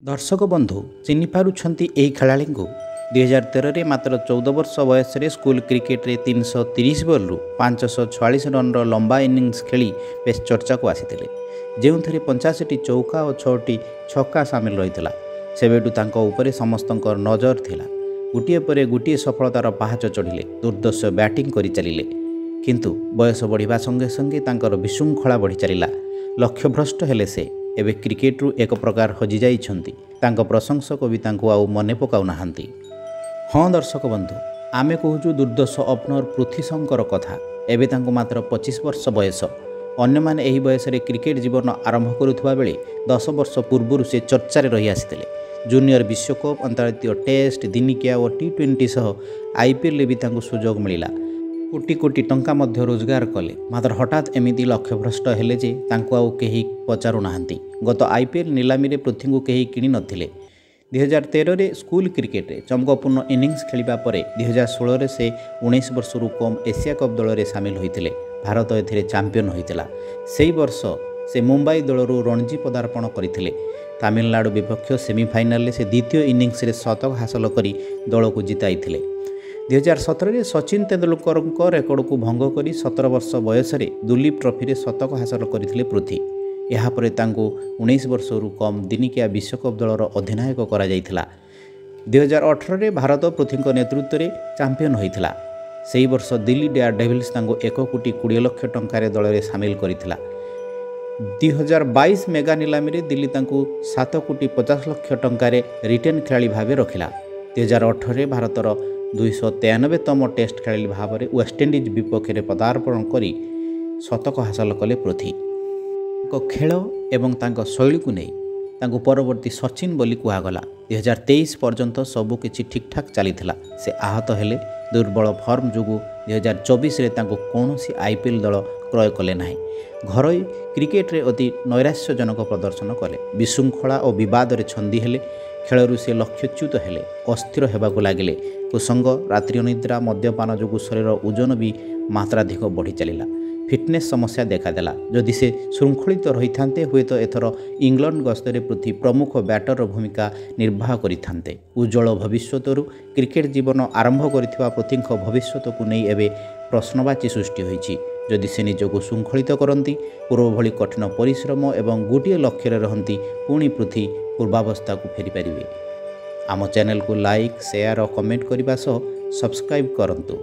दर्शक बंधु चिन्हि पारुछंती एही खेलाळीଙ୍କୁ 2013 मात्र 14 वर्ष बयसरे स्कूल क्रिकेट रे 330 बॉलरू 546 रनर लंबा इनिंग्स खेली बेस चर्चा को आसीथिले जेउथरे 85 चौका और 6टी छक्का सामिल रहितला। सेबेटू तांको उपरे समस्तंकर नजर थिला। गुटिए परे गुटिए सफलतार पाहाच चढ़िले, दुर्दश बैटिंग करि चलिले। किंतु बयस बढ़िबा संगे संगे तांकर विशृंखला बढ़ी चलिला। लक्ष्यभ्रष्ट हेले से एबे क्रिकेट्रु एक प्रकार हजि जाइछंती। तांको प्रशंसक भी तांको आउ मने पकाउ नाहांती। हाँ दर्शक बंधु, आमे कहूचु दुर्दश ओपनर पृथ्वी शंकर कथा। एबे तांको मात्र 25 वर्ष बयस। अन्य माने एही बयसरे क्रिकेट जीवन आरंभ करुथबा बेले 10 वर्ष पूर्वरु से चर्चा रे रही आसिथिले। जूनियर विश्वकप, अंतर्राष्ट्रीय टेस्ट, दिनिकिया और टी20 सह आईपीएल रे भी तांको सुजोग मिलिला। कोटी कोटी टंका मध्य रोजगार कले, मात्र हठात एमिति लक्ष्यभ्रष्ट हेले जे तांको आउ केही पचारू नाहांती। गत आईपीएल नीलामी रे पृथ्वी को केही किनि नथिले। 2013 रे स्कूल क्रिकेट रे चमकपूर्ण इनिंग्स खेलिबा परे 2016 रे से 19 वर्षरू कम एशिया कप दल रे शामिल होइतिले। भारत एथिरे चैंपियन होइतिला। सेही वर्ष से मुंबई दलरू रणजी पदार्पण करिथिले। तमिलनाडु विपक्ष सेमीफाइनल रे से द्वितीय इनिंग्स रे शतक हासिल करी दल को जिताइथिले। 2017 रे सचिन तेंदुलकर रेकर्ड को भंग करी 17 वर्ष बयस दुलीप ट्रॉफी रे शतक हासिल करथिले पृथ्वी। यापर तांको 19 वर्षरू कम दिनिकिया विश्वकप दलर अधिनायक करा जाइथिला। 2018 रे भारत पृथ्वी नेतृत्व में चैंपियन होइथिला। सेही वर्ष दिल्ली डेयर डेविल्स तांको 1 कोटी 20 लाख टंकार दल में सामिल करथिला। 2022 मेगा नीलामी रे दिल्ली तांको 7 कोटी 50 लाख टंकार रिटेन खेलाड़ी भाव रखिला। 2018 रे भारतर 293तम टेस्ट खेलाड़ी भाव में वेस्टइंडीज विपक्ष में पदार्पण करी शतक हासिल कले पृथ्वी। खेल एवं तांको शैली को नहीं तांको परवर्ती सचिन बोली कहगला। 2023 पर्यंत सबकिछि ठीकठाक चलीथिला। से आहत हेले। दुर्बल फर्म जोगु 2024 रे तांको कौनसी आईपीएल दल क्रय कले नाही। घरोई क्रिकेट रे अति नैराश्यजनक प्रदर्शन कले। विशृंखला और विवाद रे छंदी हेले। खेलरू से लक्ष्यच्युत हेले, अस्थिर हेबाकु लागिले। कुसंग, रात्रि अनिद्रा, मद्यपान जोगु शरीर ओजन भी मात्राधिक बढ़ी चलिला। फिटनेस समस्या देखादेला। जदि से श्रृंखलित रही थांते हुए तो एथर इंग्लैंड गस्तरे पृथ्वी प्रमुख बैटर भूमिका निर्वाह करिथांते। उज्जवल भविष्यतरु क्रिकेट जीवन आरंभ करिथिबा पृथ्वी भविष्यत को नहीं एबे प्रश्नवाची सृष्टि होइछि। जदि से निजको श्रृंखलित करती, पूर्व भली कठिन परिश्रम एवं गोटे लक्ष्य रहती, पुणी पृथ्वी पूर्वावस्था को फेरी पारिबे। आम चैनल को लाइक, शेयर और कमेंट करने सह सब्सक्राइब करंतु।